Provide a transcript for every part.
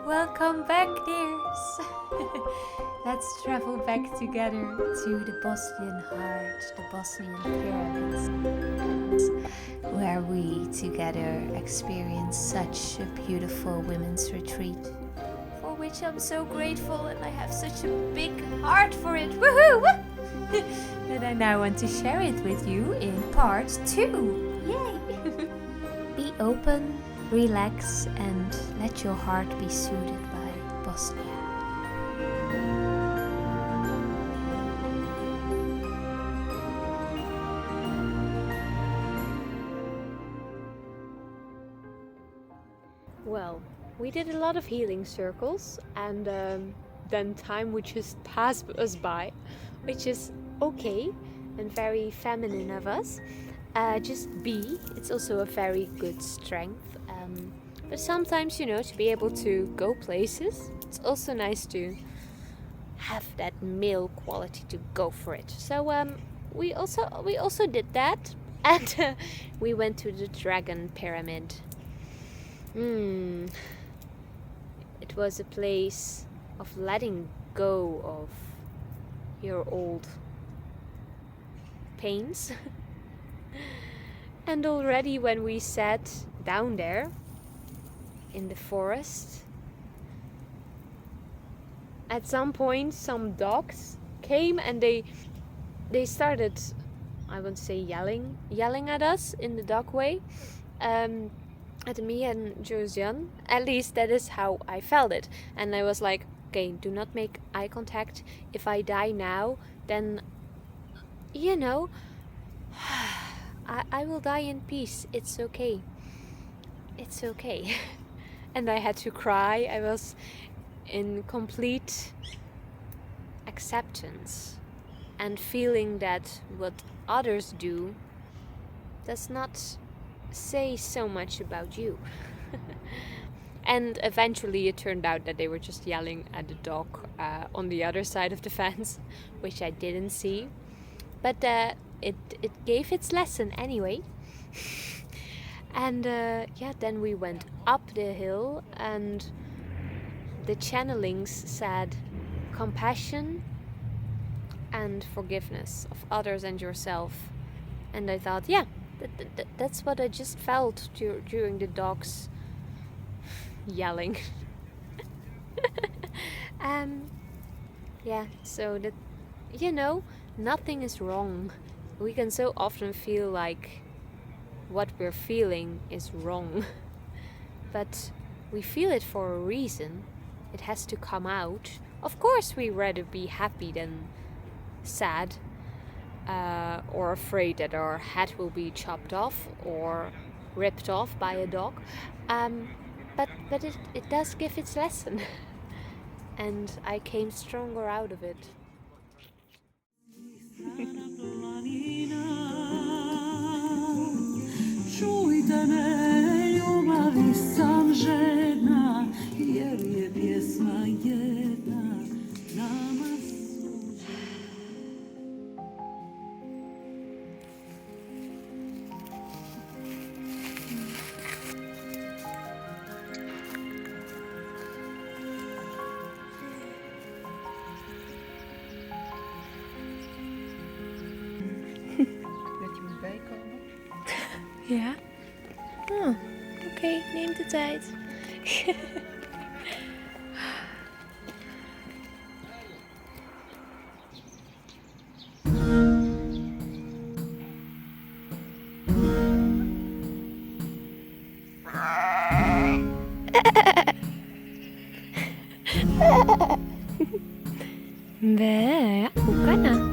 Welcome back, dears. Let's travel back together to the Bosnian heart, the Bosnian pyramids, where we together experience such a beautiful women's retreat, for which I'm so grateful, and I have such a big heart for it. Woohoo! That I now want to share it with you in part 2. Yay! Be open, relax, and let your heart be soothed by Bosnia. Well, we did a lot of healing circles, and then time would just pass us by, which is okay and very feminine of us. Just be. It's also a very good strength. But sometimes, to be able to go places, it's also nice to have that male quality to go for it. So we also did that, and we went to the Dragon Pyramid. It was a place of letting go of your old pains. And already when we sat down there in the forest, at some point some dogs came and they started, I won't say yelling at us in the dog way, at me and Josiane. At least that is how I felt it. And I was like, okay, do not make eye contact. If I die now, then I will die in peace. It's okay. It's okay. And I had to cry. I was in complete acceptance and feeling that what others do does not say so much about you. And eventually it turned out that they were just yelling at the dog on the other side of the fence, which I didn't see. But it gave its lesson anyway. And then we went up the hill, and the channelings said compassion and forgiveness of others and yourself. And I thought, that's what I just felt during the dogs yelling. So that, nothing is wrong. We can so often feel like what we're feeling is wrong. But we feel it for a reason. It has to come out. Of course, we'd rather be happy than sad, or afraid that our head will be chopped off or ripped off by a dog. But it does give its lesson. And I came stronger out of it. Čujte me, ljubavi sam žedna, jer je pjesma jedna, nama suđe. Dat je moet bijkomen. Ja? Oh, oké, neem de tijd. Be, bukan ah.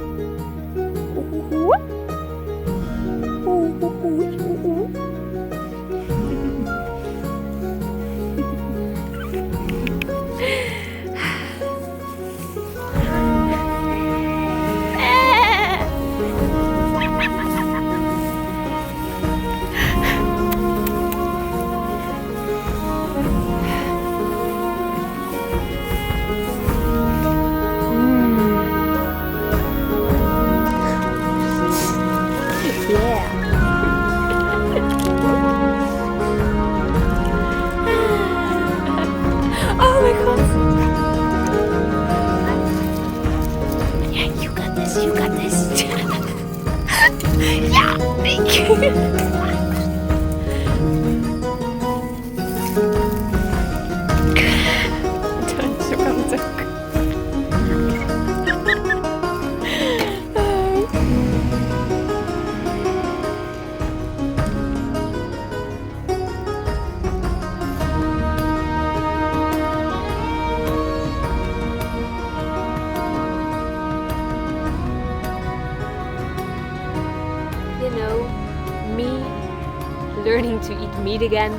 learning to eat meat again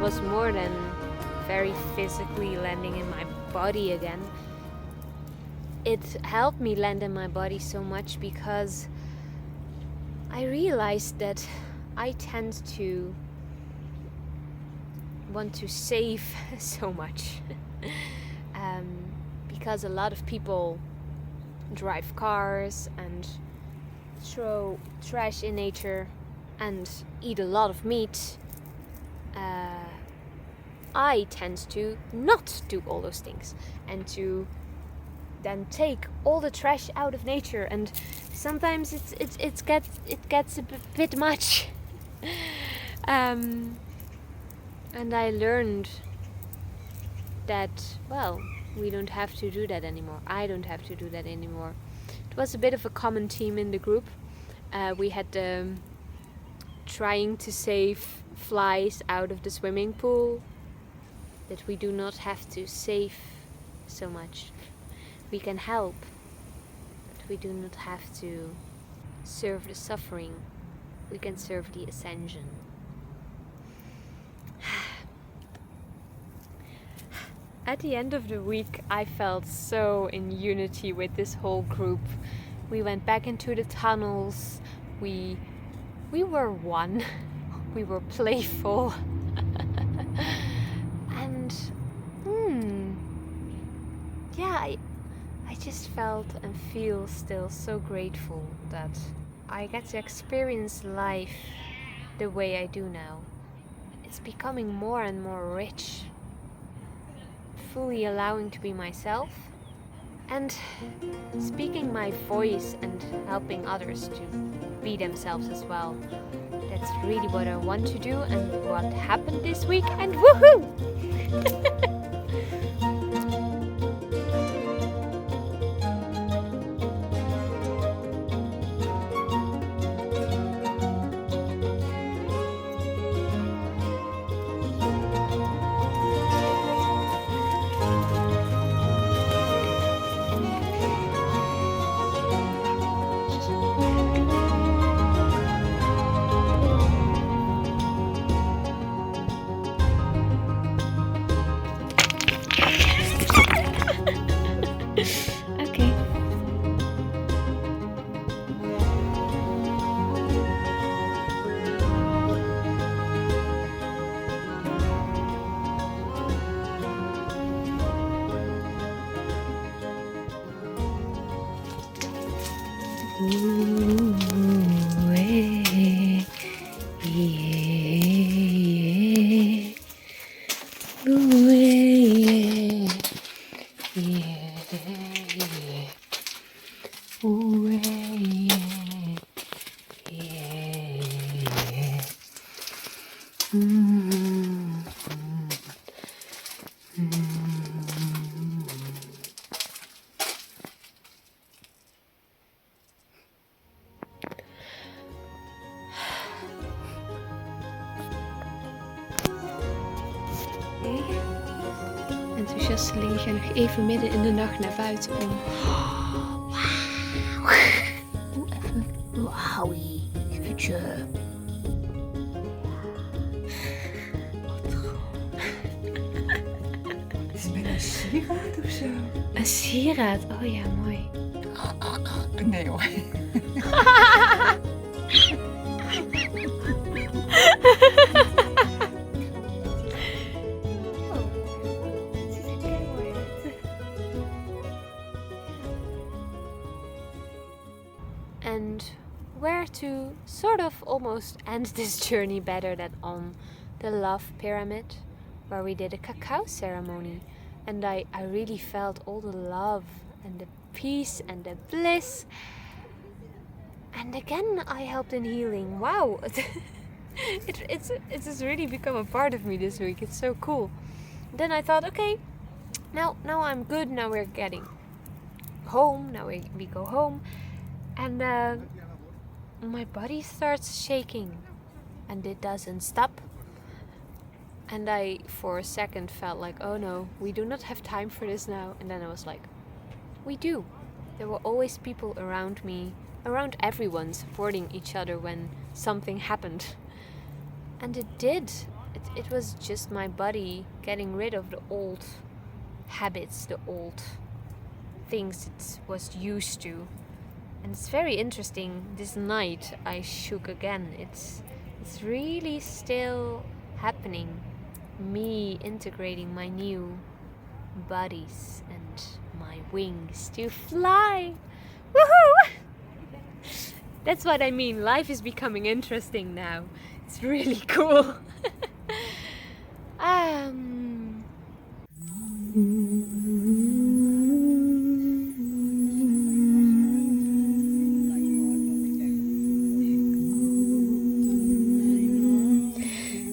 was more than very physically landing in my body again. It helped me land in my body so much because I realized that I tend to want to save so much. Because a lot of people drive cars and throw trash in nature and eat a lot of meat. I tend to not do all those things and to then take all the trash out of nature, and sometimes it gets a bit much. And I learned that, well, we don't have to do that anymore. I don't have to do that anymore. It was a bit of a common theme in the group. We had trying to save flies out of the swimming pool, that we do not have to save so much. We can help, but we do not have to serve the suffering. We can serve the ascension. At the end of the week, I felt so in unity with this whole group. We went back into the tunnels. We were one. We were playful. And yeah, I just felt and feel still so grateful that I get to experience life the way I do now. It's becoming more and more rich. Fully allowing to be myself and speaking my voice and helping others to be themselves as well. That's really what I want to do and what happened this week, and woohoo! Okay. Enthousiast lig je nog even midden in de nacht naar buiten om. Doe even. Wowie. Gutje. Is het een sieraad of zo? Een sieraad, oh ja, mooi. Nee hoor. And where to sort of almost end this journey better than on the love pyramid, where we did a cacao ceremony, and I really felt all the love and the peace and the bliss. And again I helped in healing. Wow. It's just really become a part of me this week. It's so cool. Then I thought, okay, now I'm good. Now we're getting home. Now we go home. And my body starts shaking. And it doesn't stop. And I, for a second, felt like, oh no, we do not have time for this now. And then I was like, we do. There were always people around me, around everyone, supporting each other when something happened. And it did. It was just my body getting rid of the old habits, the old things it was used to. And it's very interesting. This night I shook again. It's really still happening. Me integrating my new bodies and my wings to fly. Woohoo! That's what I mean. Life is becoming interesting now. It's really cool.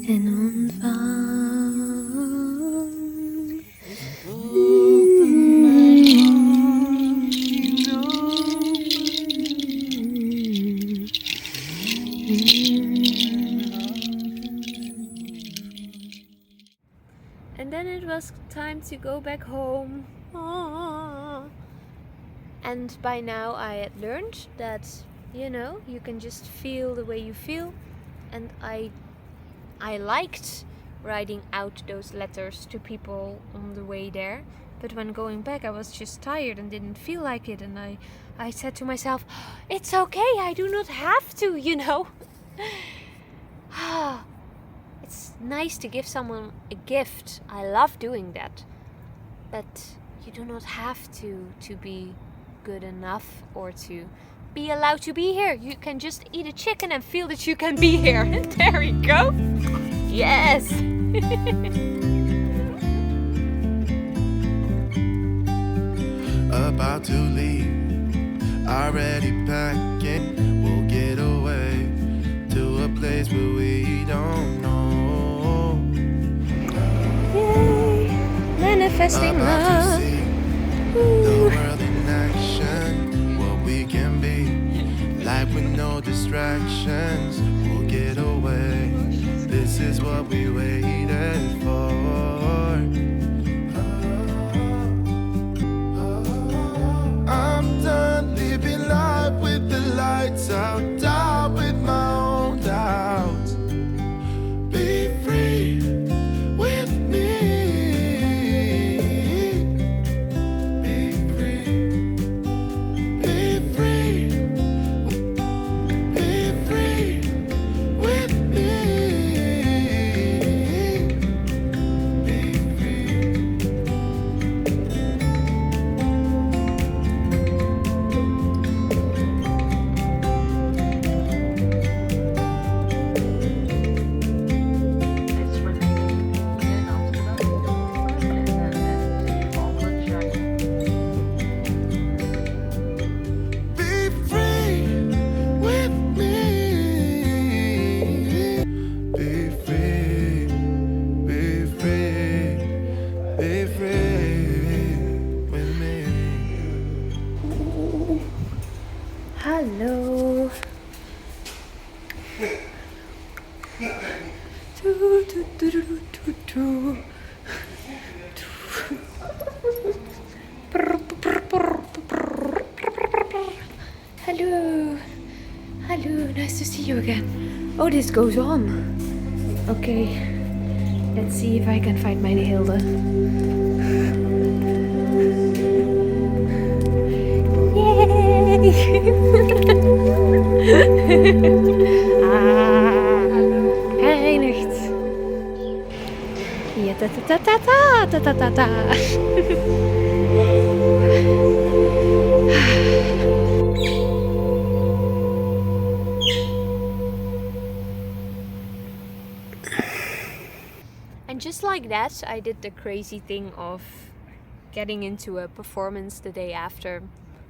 En ontvang. And then it was time to go back home. And by now I had learned that, you can just feel the way you feel. And I liked writing out those letters to people on the way there. But when going back, I was just tired and didn't feel like it. And I said to myself, it's okay, I do not have to, It's nice to give someone a gift. I love doing that. But you do not have to be good enough or to be allowed to be here. You can just eat a chicken and feel that you can be here. There we go. Yes. About to leave, already packing. We'll get away to a place where we don't know. Yay. Manifesting About to love. see the world in action, what we can be, like with no distractions. We'll get away. This is what we waited for. I'm done living life with the lights out, down with my own doubts. Be free with me. Be free. Be free. Be free with me. Be free. It's remaining in Be free with me. Be free. Be free. Be free with me. Hallo. Hello. Hello, nice to see you again. Oh, this goes on. Okay, let's see if I can find my Hilde. Reinigt. Ja, ta ta ta ta ta ta ta ta. And just like that, I did the crazy thing of getting into a performance the day after,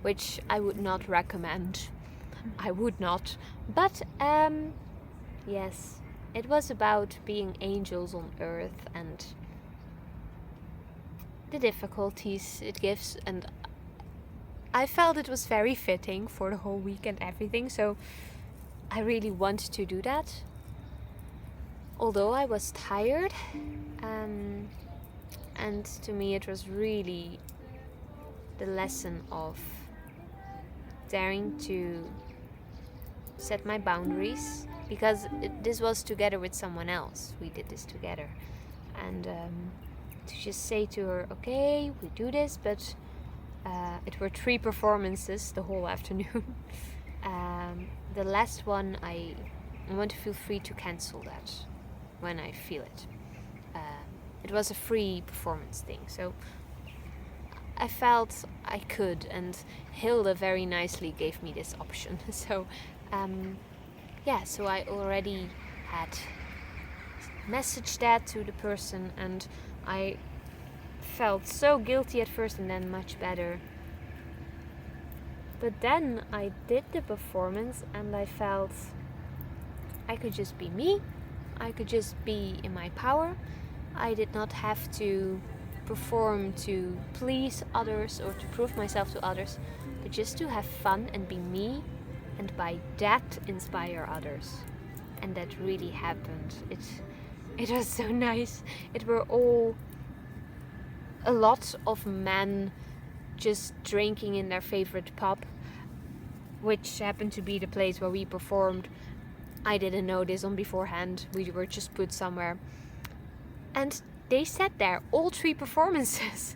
which I would not recommend. I would not. But yes, it was about being angels on earth and the difficulties it gives, and I felt it was very fitting for the whole week and everything, so I really wanted to do that. Although I was tired, and to me it was really the lesson of daring to set my boundaries, because this was together with someone else. We did this together. And to just say to her, okay, we do this, but it were 3 performances the whole afternoon. The last one, I want to feel free to cancel that when I feel it. It was a free performance thing, so I felt I could, and Hilde very nicely gave me this option. So so I already had messaged that to the person, and I felt so guilty at first and then much better. But then I did the performance and I felt I could just be me. I could just be in my power. I did not have to perform to please others or to prove myself to others, but just to have fun and be me, and by that inspire others. And that really happened. It was so nice. It were all a lot of men just drinking in their favorite pub, which happened to be the place where we performed. I didn't know this on beforehand. We were just put somewhere. And they sat there all 3 performances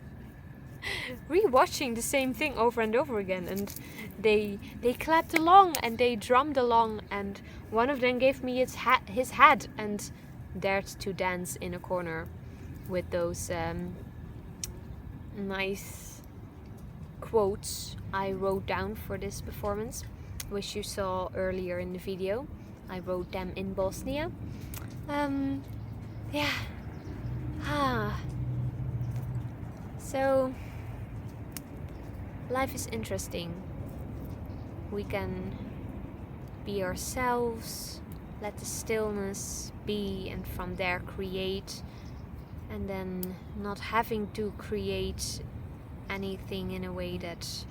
rewatching the same thing over and over again, and they clapped along and they drummed along, and one of them gave me his hat and dared to dance in a corner with those nice quotes I wrote down for this performance, which you saw earlier in the video. I wrote them in Bosnia. So life is interesting. We can be ourselves, let the stillness be, and from there create, and then not having to create anything in a way that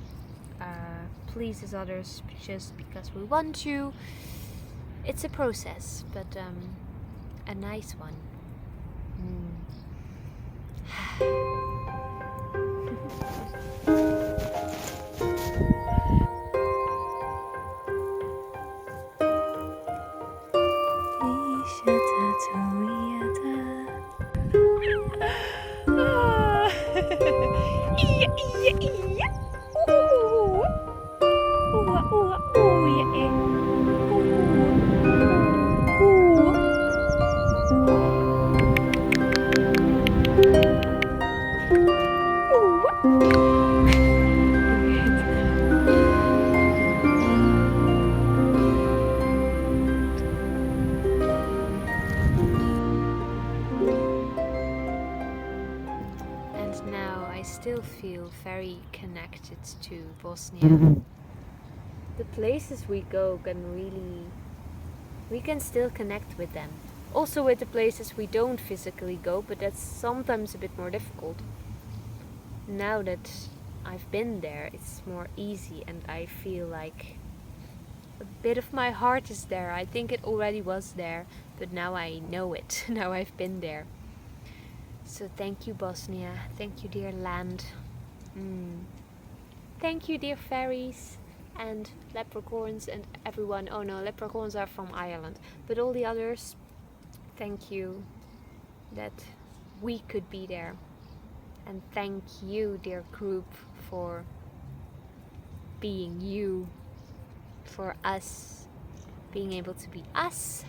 pleases others just because we want to. It's a process, but a nice one. Still feel very connected to Bosnia. The places we go we can still connect with them. Also with the places we don't physically go, but that's sometimes a bit more difficult. Now that I've been there, it's more easy, and I feel like a bit of my heart is there. I think it already was there, but now I know it. Now I've been there. So thank you, Bosnia. Thank you, dear land. Thank you, dear fairies and leprechauns and everyone. Oh no, leprechauns are from Ireland. But all the others, thank you that we could be there. And thank you, dear group, for being you. For us being able to be us,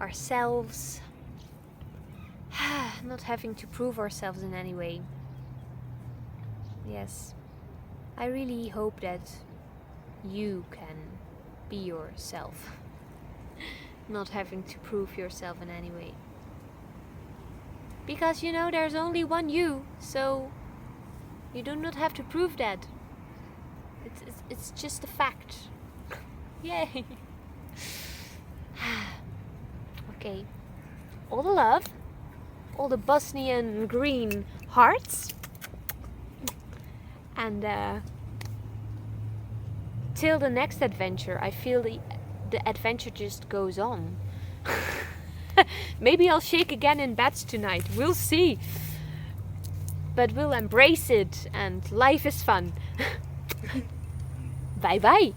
ourselves. Not having to prove ourselves in any way. Yes, I really hope that you can be yourself. Not having to prove yourself in any way. Because there's only one you, so you do not have to prove that. It's just a fact. Yay! Okay, all the love. All the Bosnian green hearts, and till the next adventure. I feel the adventure just goes on. Maybe I'll shake again in bed tonight, we'll see, but we'll embrace it, and life is fun. Bye bye.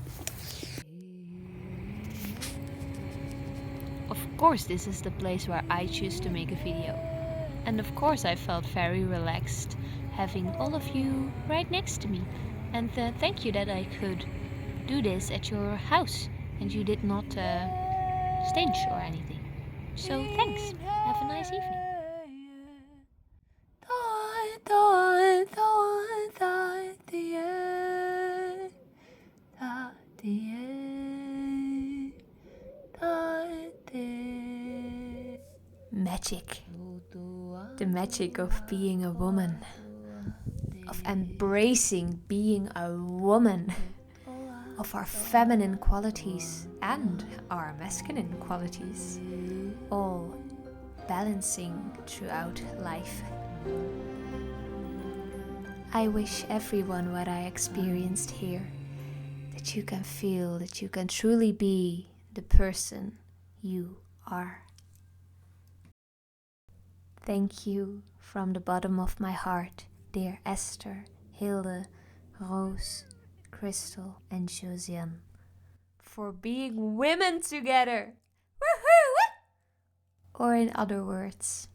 course this is the place where I choose to make a video. And of course I felt very relaxed having all of you right next to me. And thank you that I could do this at your house and you did not stench or anything. So thanks. Have a nice evening. Magic. The magic of being a woman. Of embracing being a woman. Of our feminine qualities and our masculine qualities. All balancing throughout life. I wish everyone what I experienced here. That you can feel, that you can truly be the person you are. Thank you from the bottom of my heart, dear Esther, Hilde, Roos, Christel and Josiane, for being women together. Woohoo! Or in other words,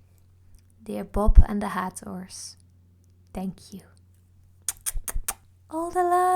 dear Bob and the Hators, thank you. All the love.